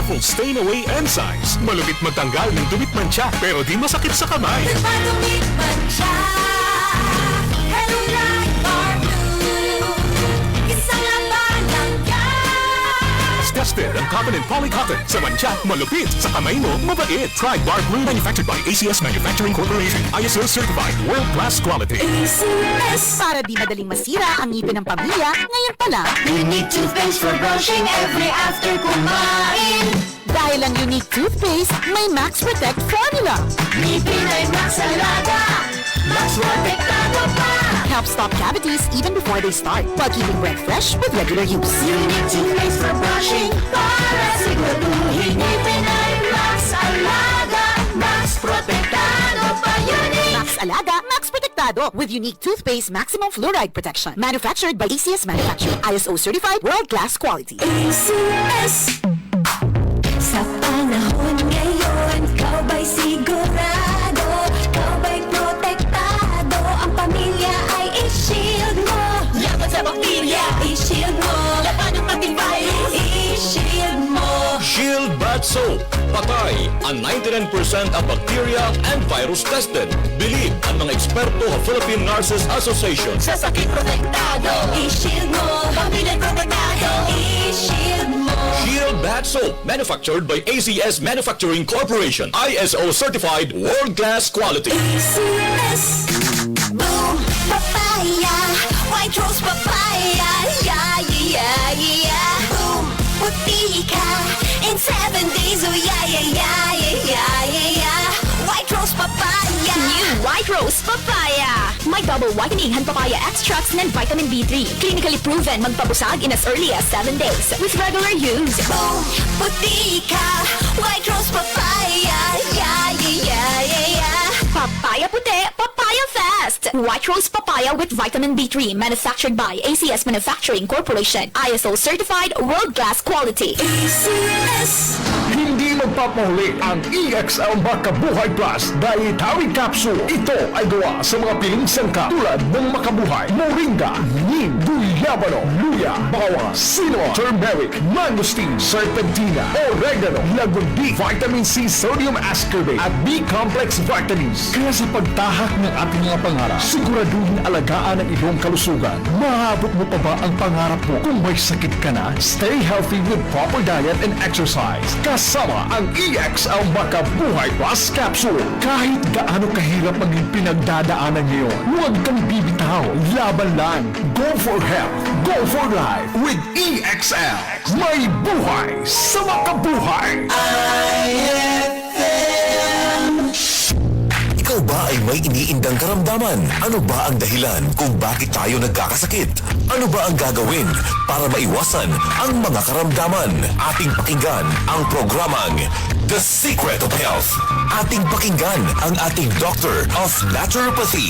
powerful stain-away enzymes. Malupit magtanggal ng dumit mancha, pero di masakit sa kamay. Nagpadumit man siya. Hello Light Bar Blue. Isang laban lang yan. Tested ang cotton and polycotton. Sa mancha, malupit. Sa kamay mo, mabait. Try Bar Blue, manufactured by ACS Manufacturing Corporation. ISO certified, world-class quality. ACS. Para di madaling masira ang ngipin ng pamilya, ngayon pa lang, Unique toothpaste for brushing every after kumain. dahil ang unique toothpaste, may Max Protect formula. Ngipin ay Max Alaga. Max Protektado pa. Helps stop cavities even before they start, while keeping breath fresh with regular use. Unique toothpaste for brushing. Para siguraduhin ngipin ay Max Alaga. Max Protektado pa. Unique. Max Alaga, Max Protectado with unique toothpaste maximum fluoride protection. Manufactured by ACS Manufacturing. ISO certified, world-class quality. ACS. Sa panahon ngayon, ikaw ba'y sigurado? Ikaw ba'y protektado? Ang pamilya ay i-shield mo. Laban sa bakterya, i-shield mo. Laban ng ating virus, i-shield mo. Shield Bat Soap. Patay ang 99% ang bacteria and virus tested. Believe ang mga eksperto ng Philippine Nurses Association. Sa sakit protektado, i-shield mo. Pamilya protektado, i-shield mo. Shield Bat Soap. Manufactured by ACS Manufacturing Corporation. ISO certified, world-class quality. ACS. Boom, papaya. White rose papaya. Yeah, yeah, yeah. Boom, puti ka. In 7 days, oh yeah, yeah, yeah, yeah, yeah, yeah. White rose papaya. New White Rose Papaya. May double whitening and papaya extracts and vitamin B3. Clinically proven magpabusag in as early as 7 days with regular use. Boom, puti ka. White rose papaya. Yeah, yeah, yeah, yeah, yeah. Papaya puti, papaya fast. White Rose Papaya with vitamin B3 manufactured by ACS Manufacturing Corporation. ISO certified, world-class quality. ACS. Hindi magpapahuli ang EXL Makabuhay Plus Dietary Capsule. Ito ay gawa sa mga piling sangka tulad ng Makabuhay, Moringa, Neem, Guyabano, Luya, Bawang, Cinnamon, Turmeric, Mangosteen, Serpentina, Oregano, Lagun B, Vitamin C, Sodium Ascorbate at B-Complex Vitamins. Kaya sa pagtahak ng ating mga pangarap, siguraduhin alagaan ang iyong kalusugan. Maabot mo pa ba ang pangarap mo? Kung may sakit ka na, stay healthy with proper diet and exercise. Kasama ang EXL Makabuhay Plus Capsule. Kahit gaano kahirap ang iyong pinagdadaanan ngayon, huwag kang bibitaw. Laban lang. Go for health. Go for life with EXL. May buhay sa makabuhay. Ikaw ba ay may iniindang karamdaman? Ano ba ang dahilan kung bakit tayo nagkakasakit? Ano ba ang gagawin para maiwasan ang mga karamdaman? Ating pakinggan ang programang The Secret of Health. Ating pakinggan ang ating Doctor of Naturopathy.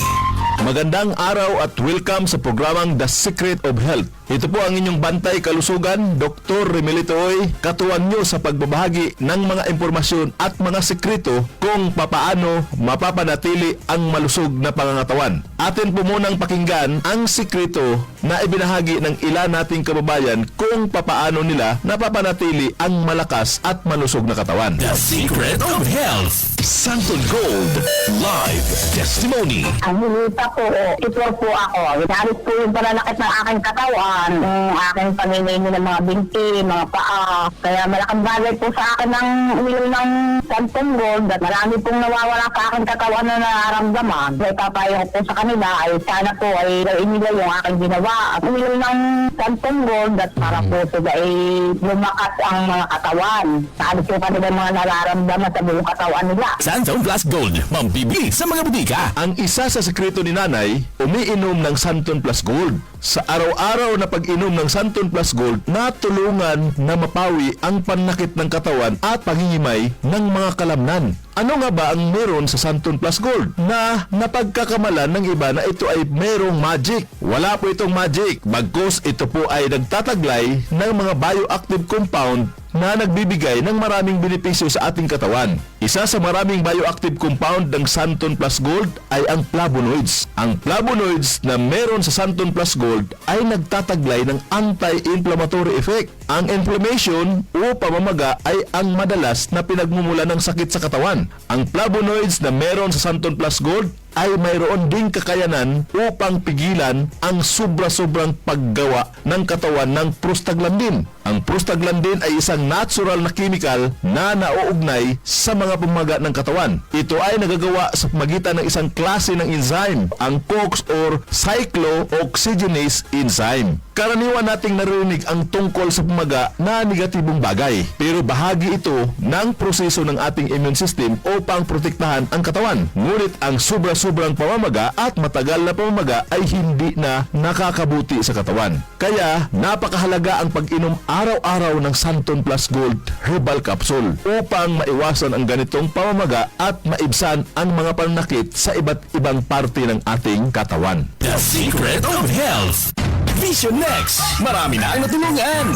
Magandang araw at welcome sa programang The Secret of Health. Ito po ang inyong bantay kalusugan, Dr. Remilitoy, katuwan nyo sa pagbabahagi ng mga impormasyon at mga sekreto kung papaano mapapanatili ang malusog na pangangatawan. Atin po munang pakinggan ang sekreto na ibinahagi ng ilan nating kababayan kung papaano nila napapanatili ang malakas at malusog na katawan. The Secret of Health. Santon Gold Live Testimony. Ang hinita po, ito po ako. Dahil po yung pananakit ng aking katawan, yung aking paninini ng mga binti, mga paa. Kaya malaking bagay po sa akin ng uminom ng Santon Gold at marami pong nawawala sa aking katawan na nararamdaman. Kaya papayo ko po sa kanila ay sana po ay gawin nila yung aking ginawa. At uminom ng Santon Gold at para po sila ay lumakas ang mga katawan. Saan po kanila mga nararamdaman sa buong katawan nila. Santon Plus Gold, mambibili sa mga butika. Ang isa sa sekreto ni Nanay, umiinom ng Santon Plus Gold. Sa araw-araw na pag-inom ng Santon Plus Gold, natulungan na mapawi ang panakit ng katawan at pangingimay ng mga kalamnan. Ano nga ba ang meron sa Santon Plus Gold? Na napagkakamalan ng iba na ito ay merong magic. Wala po itong magic. Bagkus ito po ay nagtataglay ng mga bioactive compound na nagbibigay ng maraming benepisyo sa ating katawan. Isa sa maraming bioactive compound ng Santon Plus Gold ay ang flavonoids. Ang Ang flavonoids na meron sa Santon Plus Gold ay nagtataglay ng anti-inflammatory effect. Ang inflammation o pamamaga ay ang madalas na pinagmumula ng sakit sa katawan. Ang flavonoids na meron sa Santon Plus Gold ay mayroon ding kakayanan upang pigilan ang sobra-sobrang paggawa ng katawan ng prostaglandin. Ang prostaglandin ay isang natural na chemical na nauugnay sa mga pamaga ng katawan. Ito ay nagagawa sa pamagitan ng isang klase ng enzyme, ang COX or cyclooxygenase enzyme. Karaniwan nating naririnig ang tungkol sa pamaga na negatibong bagay, pero bahagi ito ng proseso ng ating immune system upang protektahan ang katawan. Ngunit ang sobra-sobrang pamamaga at matagal na pamamaga ay hindi na nakakabuti sa katawan. Kaya napakahalaga ang pag-inom araw-araw ng Santon Plus Gold Herbal Capsule upang maiwasan ang ganitong pamamaga at maibsan ang mga pananakit sa iba't ibang parte ng ating katawan. The Secret of Health. Vision Next. Marami na ang natulungan.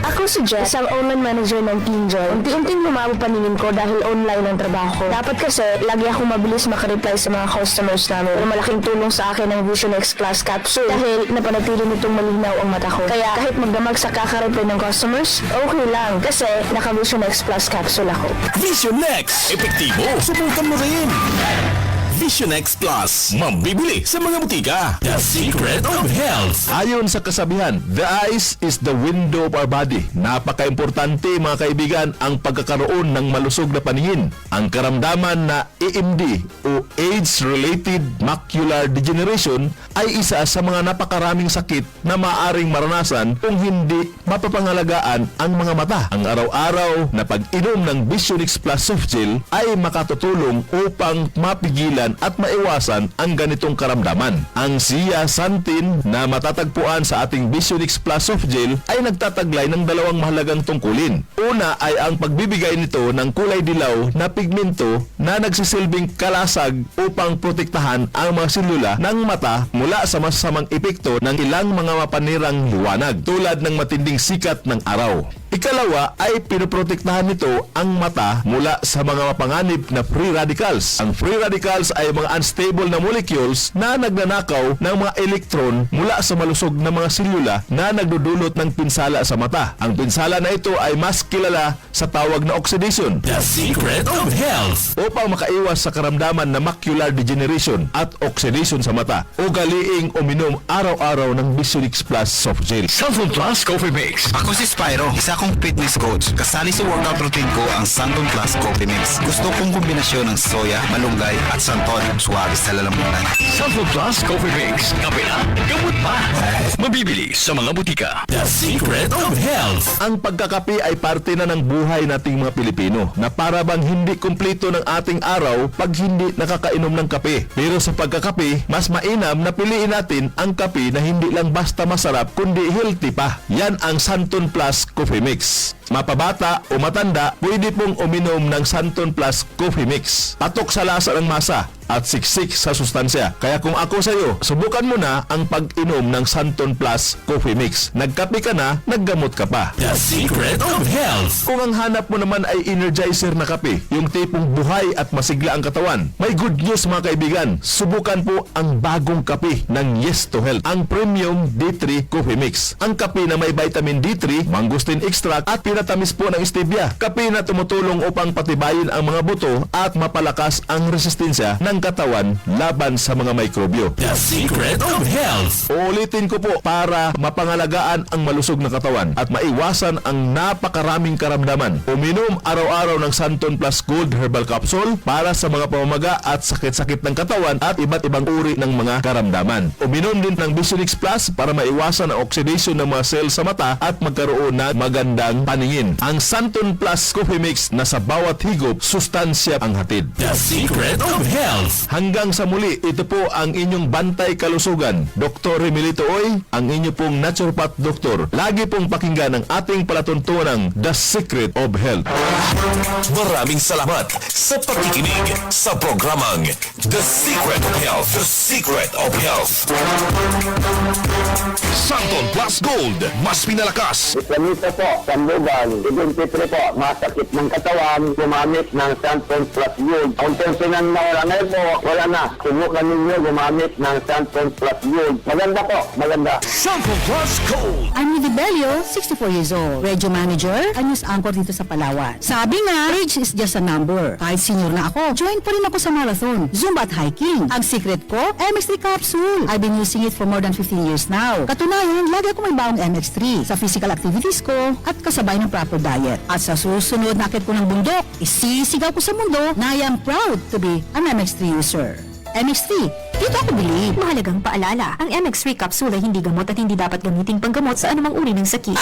Ako si Jess, isang online manager ng TeamJoy. Unti-unting lumabo paningin ko dahil online ang trabaho ko. Dapat kasi, lagi akong mabilis makareply sa mga customers namin. Pero malaking tulong sa akin ang Vision X Plus Capsule dahil napanatili nitong malinaw ang mata ko. Kaya kahit magdamag sa kakareply ng customers, okay lang kasi naka-Vision X Plus Capsule ako. Vision Next. Epektibo. Subukan mo rin. Vision X Plus. Mabibili sa mga butika. The Secret of Health. Ayon sa kasabihan, the eyes is the window of our body. Napaka-importante mga kaibigan ang pagkakaroon ng malusog na paningin. Ang karamdaman na AMD o Age-Related Macular Degeneration ay isa sa mga napakaraming sakit na maaaring maranasan kung hindi mapapangalagaan ang mga mata. Ang araw-araw na pag-inom ng Vision X Plus Soft Gel ay makatutulong upang mapigilan at maiwasan ang ganitong karamdaman. Ang zeaxanthin na matatagpuan sa ating Vision X Plus Soft Gel ay nagtataglay ng dalawang mahalagang tungkulin. Una ay ang pagbibigay nito ng kulay dilaw na pigmento na nagsisilbing kalasag upang protektahan ang mga selula ng mata mula sa masasamang epekto ng ilang mga mapanirang liwanag tulad ng matinding sikat ng araw. Ikalawa ay pinoprotektahan nito ang mata mula sa mga mapanganib na free radicals. Ang free radicals ay mga unstable na molecules na nagnanakaw ng mga elektron mula sa malusog na mga selula na nagdudulot ng pinsala sa mata. Ang pinsala na ito ay mas kilala sa tawag na oxidation. The Secret of Health. Upang makaiwas sa karamdaman na macular degeneration at oxidation sa mata, ugaliing uminom araw-araw ng Vision X Plus Soft Gel. Santon Plus Coffee Mix. Ako si Spyro, isa kong fitness coach. Kasali sa workout routine ko ang Santon Plus Coffee Mix. Gusto kong kombinasyon ng soya, malunggay at santon. Suwabe sa lalamunan. Santon Plus Coffee Mix. Kape na, gamot pa. Mabibili sa mga butika. The Secret of Health. Ang pagkakape ay parte na ng buhay nating mga Pilipino na para bang hindi kumpleto ng ating araw pag hindi nakakainom ng kape. Pero sa pagkakape, mas mainam na piliin natin ang kape na hindi lang basta masarap kundi healthy pa. Yan ang Santon Plus Coffee Mix. Mapabata o matanda, pwede pong uminom ng Santon Plus Coffee Mix. Patok sa lasa ng masa at siksik sa sustansya. Kaya kung ako sa iyo, subukan mo na ang pag-inom ng Santon Plus Coffee Mix. Nagkape ka na, naggamot ka pa. The Secret of Health. Kung ang hanap mo naman ay energizer na kape, yung tipong buhay at masigla ang katawan, may good news mga kaibigan. Subukan po ang bagong kape ng Yes to Health, ang Premium D3 Coffee Mix. Ang kape na may vitamin D3, mangosteen extract at pinatamis po ng stevia. Kape na tumutulong upang patibayin ang mga buto at mapalakas ang resistensya ng katawan laban sa mga mikrobyo. The Secret of Health. Uulitin ko po para mapangalagaan ang malusog na katawan at maiwasan ang napakaraming karamdaman. Uminom araw-araw ng Santon Plus Gold Herbal Capsule para sa mga pamamaga at sakit-sakit ng katawan at iba't ibang uri ng mga karamdaman. Uminom din ng Vision X Plus para maiwasan ang oxidation ng mga cells sa mata at magkaroon ng magandang paningin. Ang Santon Plus Coffee Mix na sa bawat higop, sustansya ang hatid. The Secret of Health. Hanggang sa muli, ito po ang inyong bantay kalusugan. Dr. Remilito Oy, ang inyo pong naturopath doktor. Lagi pong pakinggan ang ating palatuntunang The Secret of Health. Maraming salamat sa pakikinig sa programang The Secret of Health. The Secret of Health. Santon Plus Gold. Mas pinalakas. Islamita po, Sandoval, identity po, masakit ng katawan, gumamit ng Santon Plus Gold. Ang tension ng nawala nerve, po, wala na. Subukan ninyo gumamit ng Santon Plus Gold. Maganda po, maganda. Santon Plus Gold. I'm Rudy Bello, 64 years old. Radio manager, and news anchor dito sa Palawan. Sabi nga, age is just a number. Kahit senior na ako, join pa rin ako sa marathon, Zumba at hiking. Ang secret ko, MX3 capsule. I've been using it for more than 15 years now. Katunayan, lagi ako may baong MX3 sa physical activities ko at kasabay ng proper diet. At sa susunod na akit ko ng bundok, isisigaw ko sa mundo na I am proud to be an MX3 user. MX3, dito ako believe. Mahalagang paalala, ang MX3 capsule ay hindi gamot at hindi dapat gamitin panggamot sa anumang uri ng sakit.